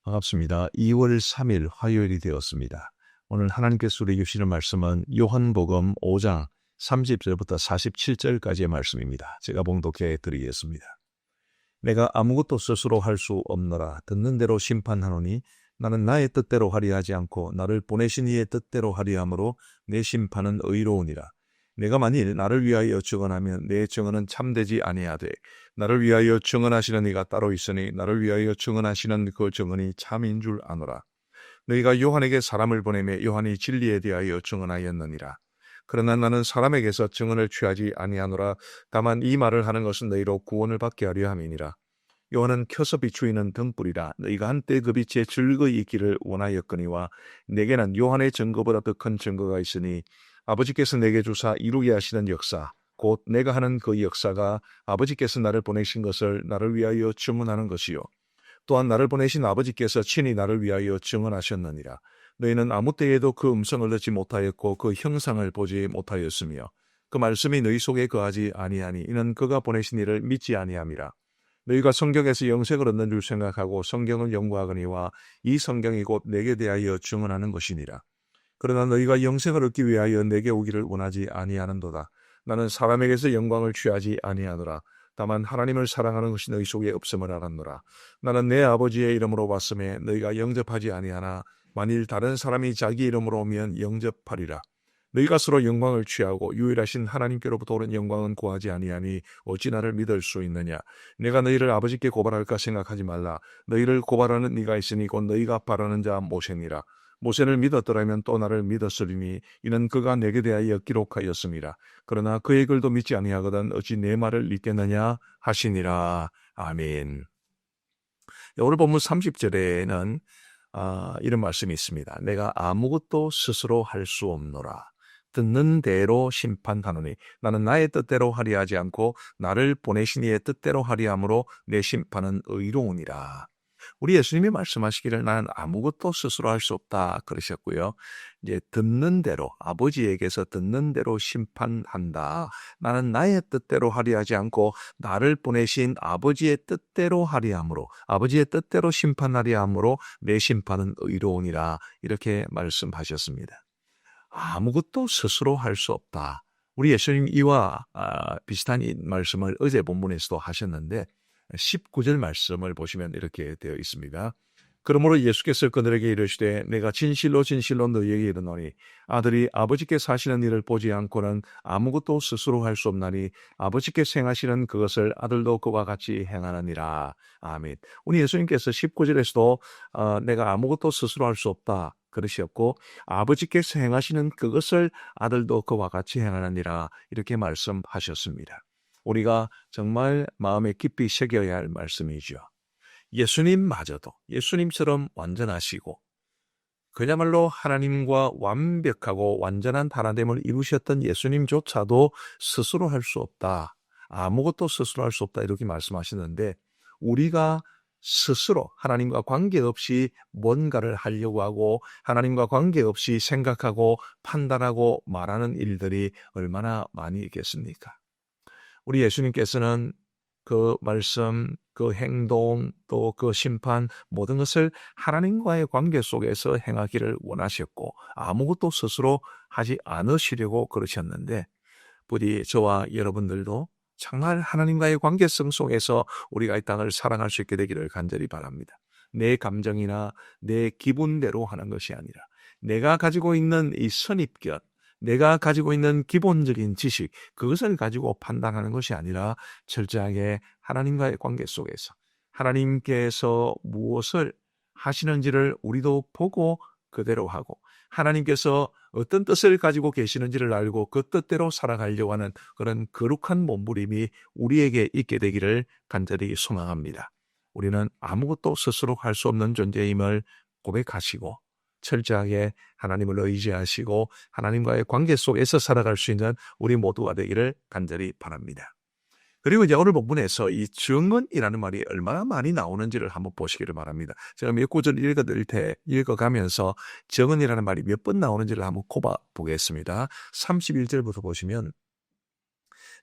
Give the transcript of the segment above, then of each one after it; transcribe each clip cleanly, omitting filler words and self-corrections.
반갑습니다. 2월 3일 화요일이 되었습니다. 오늘 하나님께서 우리에게 주시는 말씀은 요한복음 5장 30절부터 47절까지의 말씀입니다. 제가 봉독해 드리겠습니다. 내가 아무것도 스스로 할 수 없노라. 듣는 대로 심판하노니 나는 나의 뜻대로 하리 하지 않고 나를 보내신 이의 뜻대로 하리 하므로 내 심판은 의로우니라. 내가 만일 나를 위하여 증언하면 내 증언은 참되지 아니하되 나를 위하여 증언하시는 이가 따로 있으니 나를 위하여 증언하시는 그 증언이 참인 줄 아노라. 너희가 요한에게 사람을 보내매 요한이 진리에 대하여 증언하였느니라. 그러나 나는 사람에게서 증언을 취하지 아니하노라. 다만 이 말을 하는 것은 너희로 구원을 받게 하려 함이니라. 요한은 켜서 비추이는 등불이라. 너희가 한때 그 빛에 즐거이 있기를 원하였거니와 내게는 요한의 증거보다 더 큰 증거가 있으니 아버지께서 내게 주사 이루게 하시는 역사, 곧 내가 하는 그 역사가 아버지께서 나를 보내신 것을 나를 위하여 증언하는 것이요. 또한 나를 보내신 아버지께서 친히 나를 위하여 증언하셨느니라. 너희는 아무 때에도 그 음성을 듣지 못하였고 그 형상을 보지 못하였으며 그 말씀이 너희 속에 거하지 아니하니 이는 그가 보내신 이를 믿지 아니함이라. 너희가 성경에서 영생을 얻는 줄 생각하고 성경을 연구하거니와 이 성경이 곧 내게 대하여 증언하는 것이니라. 그러나 너희가 영생을 얻기 위하여 내게 오기를 원하지 아니하는도다. 나는 사람에게서 영광을 취하지 아니하노라. 다만 하나님을 사랑하는 것이 너희 속에 없음을 알았노라. 나는 내 아버지의 이름으로 왔음에 너희가 영접하지 아니하나 만일 다른 사람이 자기 이름으로 오면 영접하리라. 너희가 서로 영광을 취하고 유일하신 하나님께로부터 오는 영광은 구하지 아니하니 어찌 나를 믿을 수 있느냐. 내가 너희를 아버지께 고발할까 생각하지 말라. 너희를 고발하는 이가 있으니 곧 너희가 바라는 자 모세니라. 모세를 믿었더라면 또 나를 믿었으리니 이는 그가 내게 대하여 기록하였음이라. 그러나 그의 글도 믿지 아니하거든 어찌 내 말을 믿겠느냐 하시니라. 아멘. 오늘 본문 30절에는 이런 말씀이 있습니다. 내가 아무것도 스스로 할 수 없노라. 듣는 대로 심판하노니 나는 나의 뜻대로 하리 하지 않고 나를 보내신 이의 뜻대로 하리 하므로 내 심판은 의로우니라. 우리 예수님이 말씀하시기를 나는 아무것도 스스로 할 수 없다 그러셨고요. 이제 듣는 대로 아버지에게서 듣는 대로 심판한다. 나는 나의 뜻대로 하리 하지 않고 나를 보내신 아버지의 뜻대로 하리 하므로 아버지의 뜻대로 심판하리 하므로 내 심판은 의로우니라 이렇게 말씀하셨습니다. 아무것도 스스로 할 수 없다. 우리 예수님 이와 비슷한 말씀을 어제 본문에서도 하셨는데 19절 말씀을 보시면 이렇게 되어 있습니다. 그러므로 예수께서 그들에게 이르시되 내가 진실로 진실로 너희에게 이르노니 아들이 아버지께 사시는 일을 보지 않고는 아무것도 스스로 할 수 없나니 아버지께서 행하시는 그것을 아들도 그와 같이 행하느니라. 아멘. 우리 예수님께서 19절에서도 내가 아무것도 스스로 할 수 없다 그러셨고 아버지께서 행하시는 그것을 아들도 그와 같이 행하느니라 이렇게 말씀하셨습니다. 우리가 정말 마음에 깊이 새겨야 할 말씀이죠. 예수님마저도 예수님처럼 완전하시고 그야말로 하나님과 완벽하고 완전한 하나됨을 이루셨던 예수님조차도 스스로 할 수 없다. 아무것도 스스로 할 수 없다 이렇게 말씀하시는데 우리가 스스로 하나님과 관계없이 뭔가를 하려고 하고 하나님과 관계없이 생각하고 판단하고 말하는 일들이 얼마나 많이 있겠습니까? 우리 예수님께서는 그 말씀, 그 행동, 또 그 심판 모든 것을 하나님과의 관계 속에서 행하기를 원하셨고 아무것도 스스로 하지 않으시려고 그러셨는데 부디 저와 여러분들도 정말 하나님과의 관계성 속에서 우리가 이 땅을 사랑할 수 있게 되기를 간절히 바랍니다. 내 감정이나 내 기분대로 하는 것이 아니라 내가 가지고 있는 이 선입견, 내가 가지고 있는 기본적인 지식, 그것을 가지고 판단하는 것이 아니라 철저하게 하나님과의 관계 속에서 하나님께서 무엇을 하시는지를 우리도 보고 그대로 하고 하나님께서 어떤 뜻을 가지고 계시는지를 알고 그 뜻대로 살아가려고 하는 그런 거룩한 몸부림이 우리에게 있게 되기를 간절히 소망합니다. 우리는 아무것도 스스로 할 수 없는 존재임을 고백하시고 철저하게 하나님을 의지하시고 하나님과의 관계 속에서 살아갈 수 있는 우리 모두가 되기를 간절히 바랍니다. 그리고 이제 오늘 본문에서 이 증언이라는 말이 얼마나 많이 나오는지를 한번 보시기를 바랍니다. 제가 몇 구절 읽어가면서 증언이라는 말이 몇 번 나오는지를 한번 꼽아 보겠습니다. 31절부터 보시면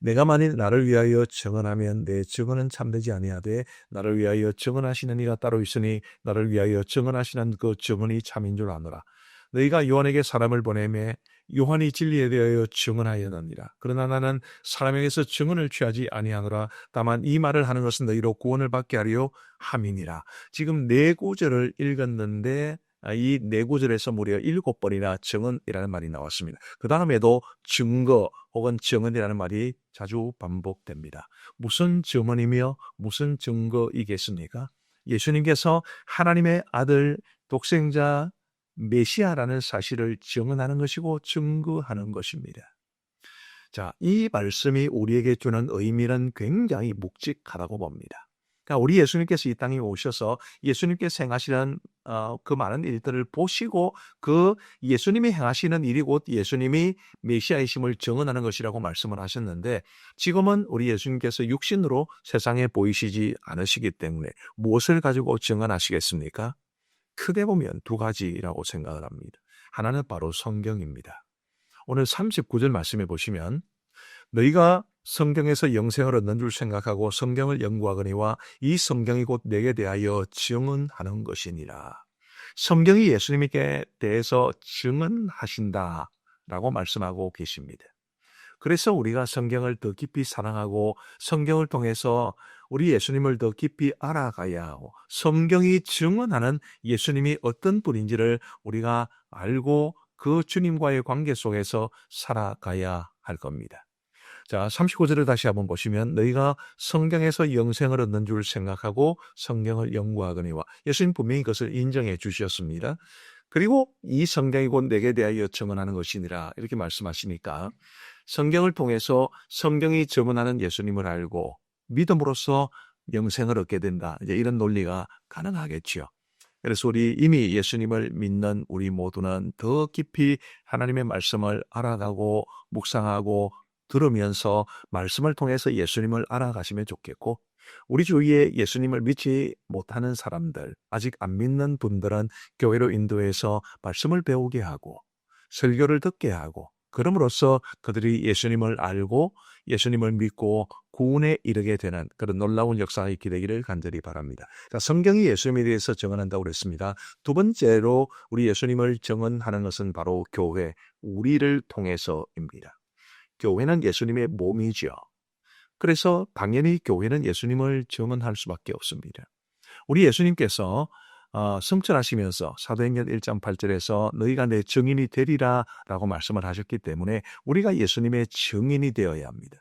내가 만일 나를 위하여 증언하면 내 증언은 참되지 아니하되 나를 위하여 증언하시는 이가 따로 있으니 나를 위하여 증언하시는 그 증언이 참인 줄 아노라. 너희가 요한에게 사람을 보내매 요한이 진리에 대하여 증언하였느니라. 그러나 나는 사람에게서 증언을 취하지 아니하노라. 다만 이 말을 하는 것은 너희로 구원을 받게 하려 함이니라. 지금 네 구절을 읽었는데 이 네 구절에서 무려 7번이나 증언이라는 말이 나왔습니다. 그 다음에도 증거 혹은 증언이라는 말이 자주 반복됩니다. 무슨 증언이며 무슨 증거이겠습니까? 예수님께서 하나님의 아들 독생자 메시아라는 사실을 증언하는 것이고 증거하는 것입니다. 자, 이 말씀이 우리에게 주는 의미는 굉장히 묵직하다고 봅니다. 그러니까 우리 예수님께서 이 땅에 오셔서 예수님께서 행하시는 그 많은 일들을 보시고 그 예수님이 행하시는 일이 곧 예수님이 메시아이심을 증언하는 것이라고 말씀을 하셨는데 지금은 우리 예수님께서 육신으로 세상에 보이시지 않으시기 때문에 무엇을 가지고 증언하시겠습니까? 크게 보면 두 가지라고 생각을 합니다. 하나는 바로 성경입니다. 오늘 39절 말씀해 보시면 너희가 성경에서 영생을 얻는 줄 생각하고 성경을 연구하거니와 이 성경이 곧 내게 대하여 증언하는 것이니라. 성경이 예수님께 대해서 증언하신다라고 말씀하고 계십니다. 그래서 우리가 성경을 더 깊이 사랑하고 성경을 통해서 우리 예수님을 더 깊이 알아가야 하고 성경이 증언하는 예수님이 어떤 분인지를 우리가 알고 그 주님과의 관계 속에서 살아가야 할 겁니다. 자, 39절을 다시 한번 보시면 너희가 성경에서 영생을 얻는 줄 생각하고 성경을 연구하거니와 예수님 분명히 그것을 인정해 주셨습니다. 그리고 이 성경이 곧 내게 대하여 증언하는 것이니라 이렇게 말씀하시니까 성경을 통해서 성경이 증언하는 예수님을 알고 믿음으로써 영생을 얻게 된다. 이제 이런 논리가 가능하겠지요. 그래서 우리 이미 예수님을 믿는 우리 모두는 더 깊이 하나님의 말씀을 알아가고 묵상하고 들으면서 말씀을 통해서 예수님을 알아가시면 좋겠고 우리 주위에 예수님을 믿지 못하는 사람들, 아직 안 믿는 분들은 교회로 인도해서 말씀을 배우게 하고 설교를 듣게 하고 그럼으로써 그들이 예수님을 알고 예수님을 믿고 구원에 이르게 되는 그런 놀라운 역사가 있게 되기를 간절히 바랍니다. 자, 성경이 예수님에 대해서 증언한다고 그랬습니다. 두 번째로 우리 예수님을 증언하는 것은 바로 교회, 우리를 통해서입니다. 교회는 예수님의 몸이죠. 그래서 당연히 교회는 예수님을 증언할 수밖에 없습니다. 우리 예수님께서 성천하시면서 사도행전 1장 8절에서 너희가 내 증인이 되리라 라고 말씀을 하셨기 때문에 우리가 예수님의 증인이 되어야 합니다.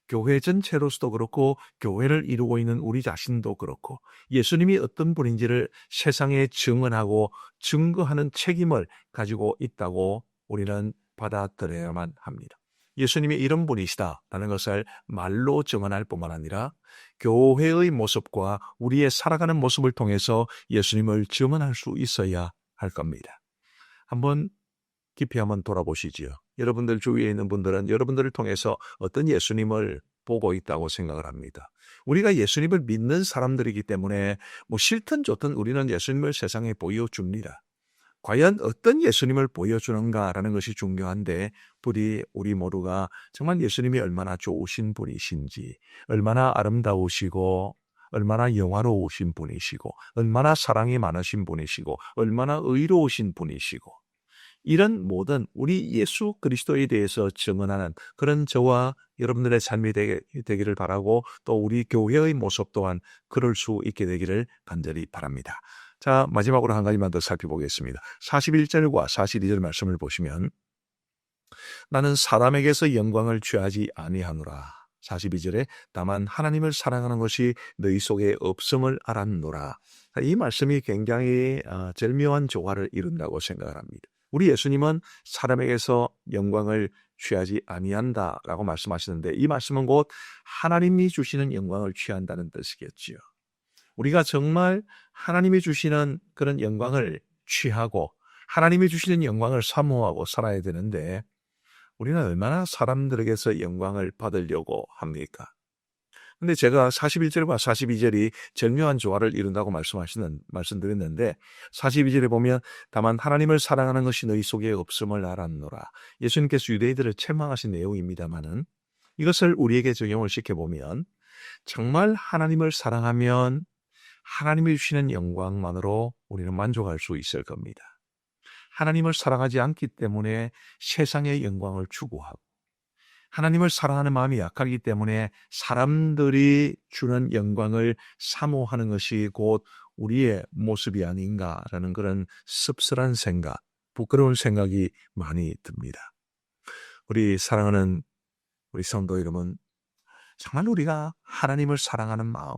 교회 전체로서도 그렇고 교회를 이루고 있는 우리 자신도 그렇고 예수님이 어떤 분인지를 세상에 증언하고 증거하는 책임을 가지고 있다고 우리는 받아들여야만 합니다. 예수님이 이런 분이시다라는 것을 말로 증언할 뿐만 아니라 교회의 모습과 우리의 살아가는 모습을 통해서 예수님을 증언할 수 있어야 할 겁니다. 한번 깊이 한번 돌아보시지요. 여러분들 주위에 있는 분들은 여러분들을 통해서 어떤 예수님을 보고 있다고 생각을 합니다. 우리가 예수님을 믿는 사람들이기 때문에 뭐 싫든 좋든 우리는 예수님을 세상에 보여줍니다. 과연 어떤 예수님을 보여주는가라는 것이 중요한데 부디 우리 모두가 정말 예수님이 얼마나 좋으신 분이신지 얼마나 아름다우시고 얼마나 영화로우신 분이시고 얼마나 사랑이 많으신 분이시고 얼마나 의로우신 분이시고 이런 모든 우리 예수 그리스도에 대해서 증언하는 그런 저와 여러분들의 삶이 되기를 바라고 또 우리 교회의 모습 또한 그럴 수 있게 되기를 간절히 바랍니다. 자, 마지막으로 한 가지만 더 살펴보겠습니다. 41절과 42절 말씀을 보시면 나는 사람에게서 영광을 취하지 아니하노라. 42절에 다만 하나님을 사랑하는 것이 너희 속에 없음을 알았노라. 이 말씀이 굉장히 절묘한 조화를 이룬다고 생각을 합니다. 우리 예수님은 사람에게서 영광을 취하지 아니한다라고 말씀하시는데 이 말씀은 곧 하나님이 주시는 영광을 취한다는 뜻이겠지요. 우리가 정말 하나님이 주시는 그런 영광을 취하고 하나님이 주시는 영광을 사모하고 살아야 되는데 우리는 얼마나 사람들에게서 영광을 받으려고 합니까? 근데 제가 41절과 42절이 절묘한 조화를 이룬다고 말씀드렸는데 42절에 보면 다만 하나님을 사랑하는 것이 너희 속에 없음을 알았노라. 예수님께서 유대인들을 책망하신 내용입니다마는 이것을 우리에게 적용을 시켜보면 정말 하나님을 사랑하면 하나님이 주시는 영광만으로 우리는 만족할 수 있을 겁니다. 하나님을 사랑하지 않기 때문에 세상의 영광을 추구하고 하나님을 사랑하는 마음이 약하기 때문에 사람들이 주는 영광을 사모하는 것이 곧 우리의 모습이 아닌가라는 그런 씁쓸한 생각, 부끄러운 생각이 많이 듭니다. 우리 사랑하는 우리 성도 여러분, 정말 우리가 하나님을 사랑하는 마음,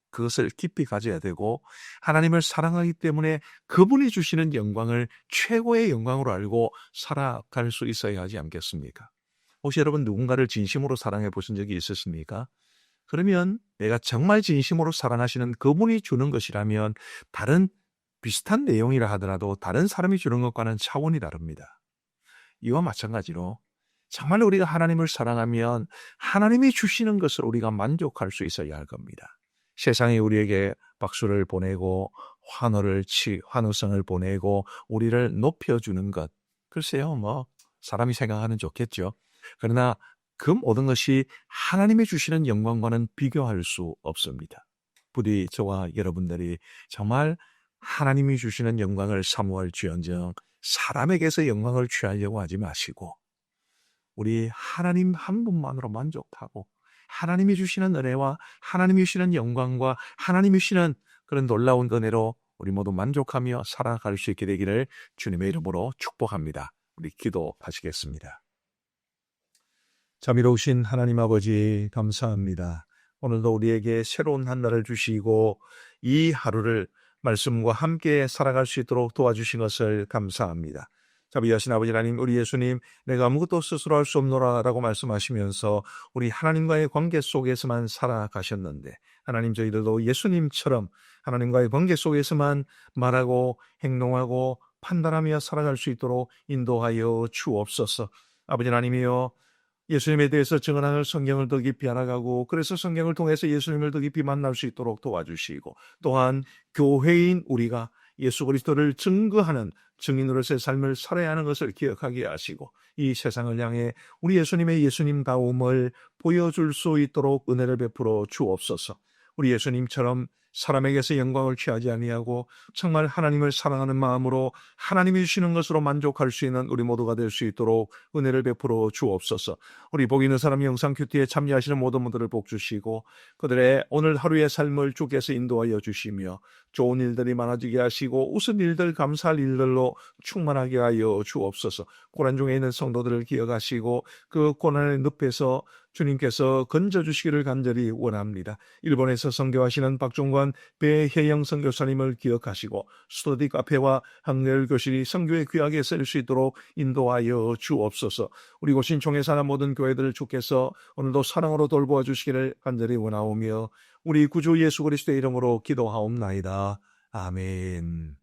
그것을 깊이 가져야 되고 하나님을 사랑하기 때문에 그분이 주시는 영광을 최고의 영광으로 알고 살아갈 수 있어야 하지 않겠습니까? 혹시 여러분 누군가를 진심으로 사랑해 보신 적이 있으십니까? 그러면 내가 정말 진심으로 사랑하시는 그분이 주는 것이라면 다른 비슷한 내용이라 하더라도 다른 사람이 주는 것과는 차원이 다릅니다. 이와 마찬가지로 정말 우리가 하나님을 사랑하면 하나님이 주시는 것을 우리가 만족할 수 있어야 할 겁니다. 세상이 우리에게 박수를 보내고 환호성을 보내고 우리를 높여주는 것. 글쎄요, 사람이 생각하는 좋겠죠. 그러나 그 모든 것이 하나님이 주시는 영광과는 비교할 수 없습니다. 부디 저와 여러분들이 정말 하나님이 주시는 영광을 사모할지언정 사람에게서 영광을 취하려고 하지 마시고 우리 하나님 한 분만으로 만족하고 하나님이 주시는 은혜와 하나님이 주시는 영광과 하나님이 주시는 그런 놀라운 은혜로 우리 모두 만족하며 살아갈 수 있게 되기를 주님의 이름으로 축복합니다. 우리 기도하시겠습니다. 자비로우신 하나님 아버지 감사합니다. 오늘도 우리에게 새로운 한 날을 주시고 이 하루를 말씀과 함께 살아갈 수 있도록 도와주신 것을 감사합니다. 자비하신 아버지 하나님, 우리 예수님, 내가 아무것도 스스로 할 수 없노라 라고 말씀하시면서 우리 하나님과의 관계 속에서만 살아가셨는데 하나님, 저희들도 예수님처럼 하나님과의 관계 속에서만 말하고 행동하고 판단하며 살아갈 수 있도록 인도하여 주옵소서. 아버지 하나님이여, 예수님에 대해서 증언하는 성경을 더 깊이 알아가고 그래서 성경을 통해서 예수님을 더 깊이 만날 수 있도록 도와주시고 또한 교회인 우리가 예수 그리스도를 증거하는 증인으로서의 삶을 살아야 하는 것을 기억하게 하시고 이 세상을 향해 우리 예수님의 예수님다움을 보여줄 수 있도록 은혜를 베풀어 주옵소서. 우리 예수님처럼 사람에게서 영광을 취하지 아니하고 정말 하나님을 사랑하는 마음으로 하나님이 주시는 것으로 만족할 수 있는 우리 모두가 될 수 있도록 은혜를 베풀어 주옵소서. 우리 복 있는 사람 영상 큐티에 참여하시는 모든 분들을 복 주시고 그들의 오늘 하루의 삶을 주께서 인도하여 주시며 좋은 일들이 많아지게 하시고 웃은 일들, 감사할 일들로 충만하게 하여 주옵소서. 고난 중에 있는 성도들을 기억하시고 그 고난의 늪에서 주님께서 건져주시기를 간절히 원합니다. 일본에서 선교하시는 박종관 배혜영 선교사님을 기억하시고 스터디 카페와 한글 교실이 선교에 귀하게 쓸 수 있도록 인도하여 주옵소서. 우리 고신총에 사는 모든 교회들을 주께서 오늘도 사랑으로 돌보아 주시기를 간절히 원하오며 우리 구주 예수 그리스도의 이름으로 기도하옵나이다. 아멘.